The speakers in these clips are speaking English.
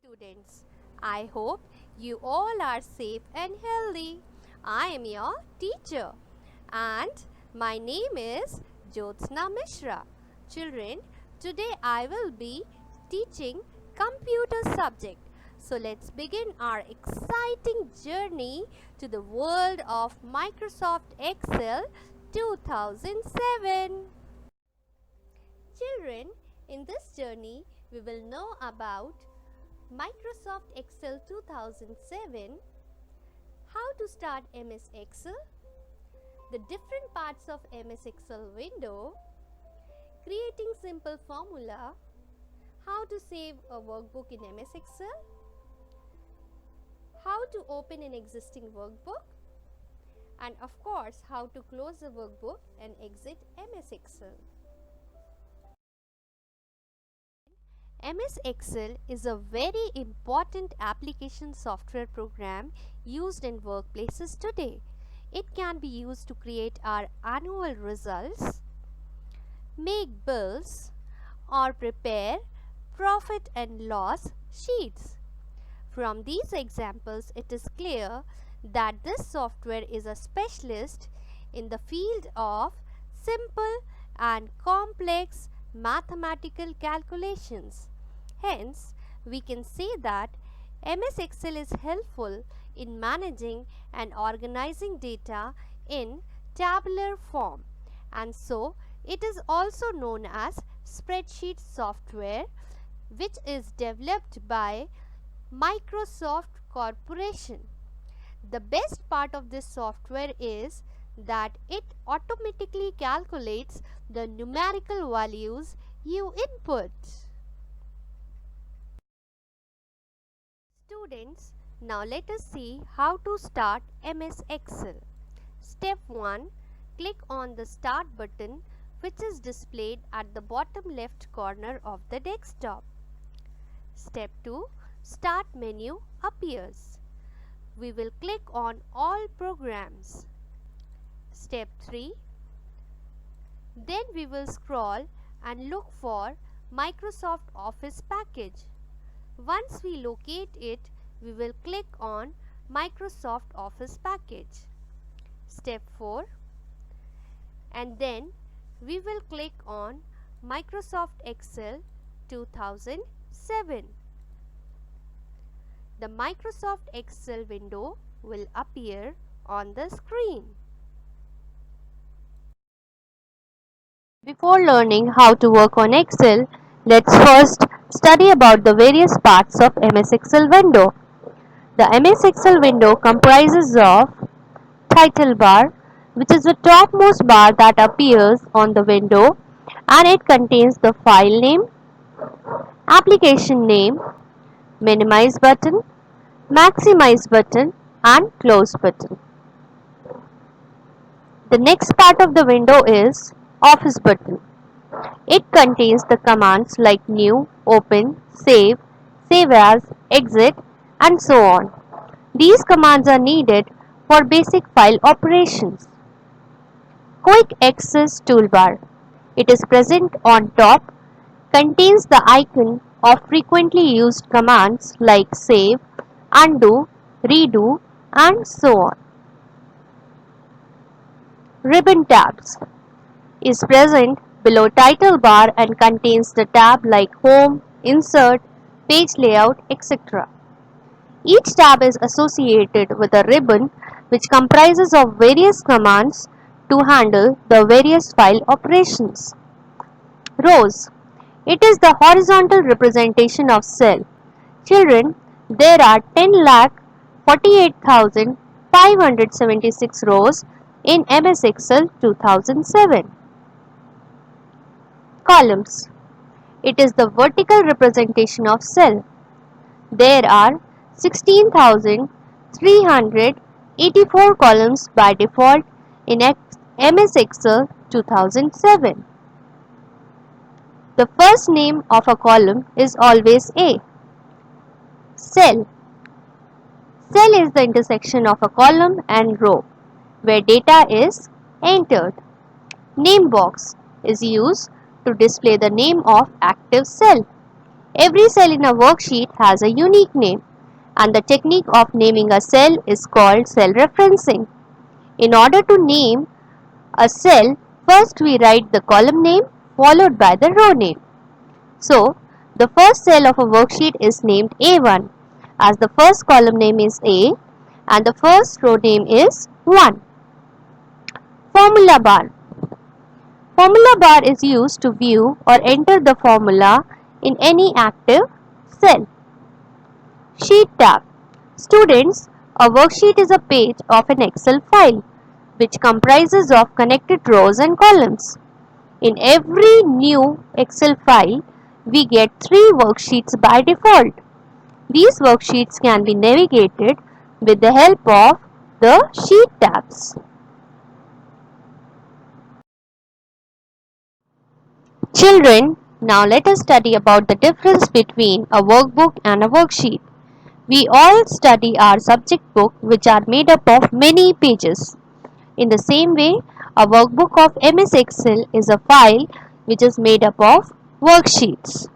students. I hope you all are safe and healthy. I am your teacher and my name is Jyotsna Mishra. Children, today I will be teaching computer subject. So let's begin our exciting journey to the world of Microsoft Excel 2007. Children, in this journey we will know about Microsoft Excel 2007, how to start MS Excel, the different parts of MS Excel window, creating simple formula, how to save a workbook in MS Excel, how to open an existing workbook, and of course how to close the workbook and exit MS Excel. MS Excel is a very important application software program used in workplaces today. It can be used to create our annual results, make bills, or prepare profit and loss sheets. From these examples, it is clear that this software is a specialist in the field of simple and complex mathematical calculations. Hence, we can say that MS Excel is helpful in managing and organizing data in tabular form, and so it is also known as spreadsheet software, which is developed by Microsoft Corporation. The best part of this software is that it automatically calculates the numerical values you input. Students, now let us see how to start MS Excel. Step 1. Click on the Start button, which is displayed at the bottom left corner of the desktop. Step 2. Start menu appears. We will click on All Programs. Step 3. Then we will scroll and look for Microsoft Office package. Once we locate it, we will click on Microsoft Office package. Step 4. And then we will click on Microsoft Excel 2007. The Microsoft Excel window will appear on the screen. Before learning how to work on Excel, let's first study about the various parts of MS Excel window. The MS Excel window comprises of title bar, which is the topmost bar that appears on the window, and it contains the file name, application name, minimize button, maximize button, and close button. The next part of the window is Office button. It contains the commands like new, open, save, save as, exit, and so on. These commands are needed for basic file operations. Quick Access toolbar. It is present on top, contains the icon of frequently used commands like save, undo, redo, and so on. Ribbon tabs is present below title bar and contains the tab like home, insert, page layout, etc. Each tab is associated with a ribbon which comprises of various commands to handle the various file operations. Rows. It is the horizontal representation of cell. Children, there are 10,48,576 rows in MS Excel 2007. Columns. It is the vertical representation of cell. There are 16,384 columns by default in MS Excel 2007. The first name of a column is always A. Cell. Cell is the intersection of a column and row where data is entered. Name box is used to display the name of active cell. Every cell in a worksheet has a unique name, and the technique of naming a cell is called cell referencing. In order to name a cell, first we write the column name followed by the row name. So, the first cell of a worksheet is named A1 as the first column name is A and the first row name is 1. Formula bar. Formula bar is used to view or enter the formula in any active cell. Sheet tab. Students, a worksheet is a page of an Excel file which comprises of connected rows and columns. In every new Excel file, we get 3 worksheets by default. These worksheets can be navigated with the help of the sheet tabs. Children, now let us study about the difference between a workbook and a worksheet. We all study our subject book which are made up of many pages. In the same way, a workbook of MS Excel is a file which is made up of worksheets.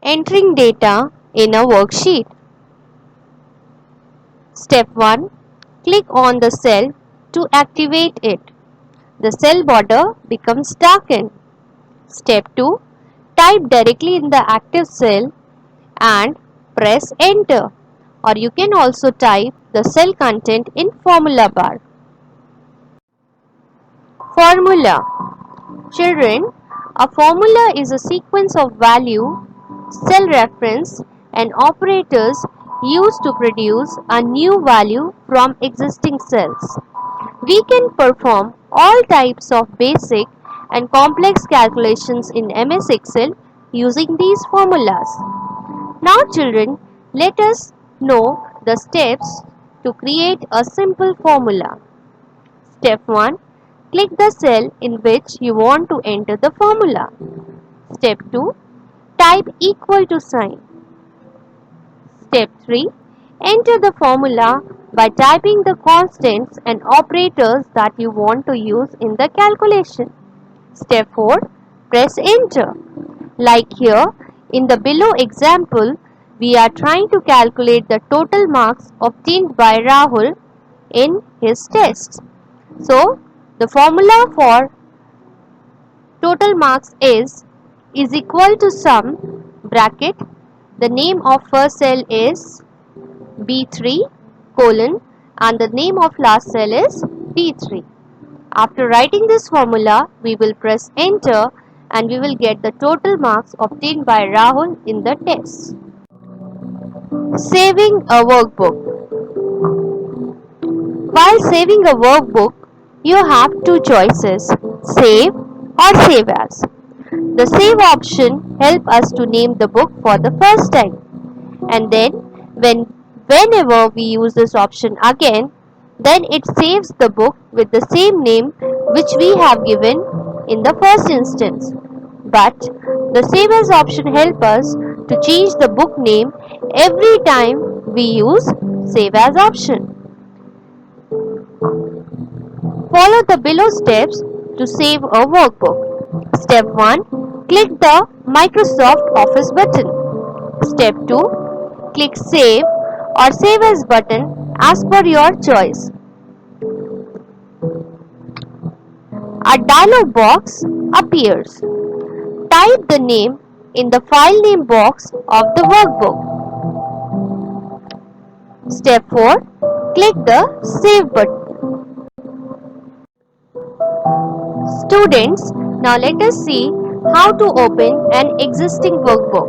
Entering data in a worksheet. Step 1. Click on the cell to activate it. The cell border becomes darkened. Step 2. Type directly in the active cell and press enter, or you can also type the cell content in formula bar. Formula. Children, a formula is a sequence of value, cell reference and operators used to produce a new value from existing cells. We can perform all types of basic and complex calculations in MS Excel using these formulas. Now children, let us know the steps to create a simple formula. Step 1. Click the cell in which you want to enter the formula. Step 2. Type equal to sign. Step 3. Enter the formula by typing the constants and operators that you want to use in the calculation. Step 4. Press enter. Like here, in the below example, we are trying to calculate the total marks obtained by Rahul in his test. So, the formula for total marks is equal to sum bracket. The name of first cell is B3 colon and the name of last cell is B3. After writing this formula, we will press enter and we will get the total marks obtained by Rahul in the test. Saving a workbook. While saving a workbook, you have two choices, save or save as. The save option helps us to name the book for the first time, and then whenever we use this option again, then it saves the book with the same name which we have given in the first instance. But the save as option helps us to change the book name every time we use save as option. Follow the below steps to save a workbook. Step 1. Click the Microsoft Office button. Step 2. Click Save or Save As button as per your choice. A dialog box appears. Type the name in the file name box of the workbook. Step 4. Click the Save button. Students, now let us see how to open an existing workbook.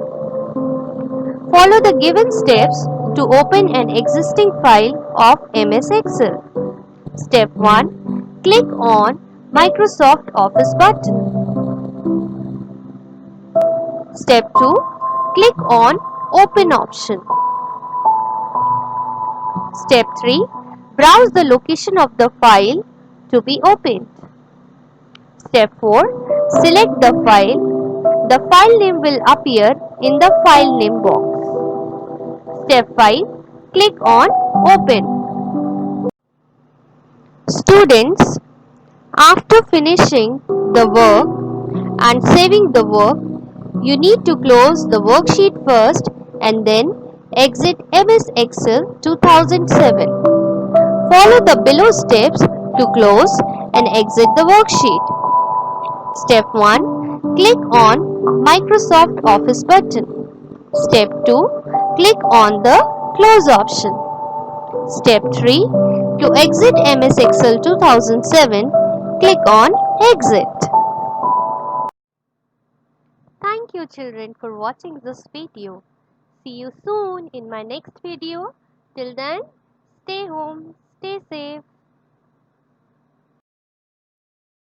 Follow the given steps to open an existing file of MS Excel. Step 1. Click on Microsoft Office button. Step 2. Click on Open option. Step 3. Browse the location of the file to be opened. Step 4. Select the file. The file name will appear in the file name box. Step 5. Click on Open. Students, after finishing the work, and saving the work, you need to close the worksheet first and then exit MS Excel 2007. Follow the below steps to close and exit the worksheet. Step 1. Click on Microsoft Office button. Step 2. Click on the Close option. Step 3. To exit MS Excel 2007, click on Exit. Thank you children for watching this video. See you soon in my next video. Till then, stay home, stay safe.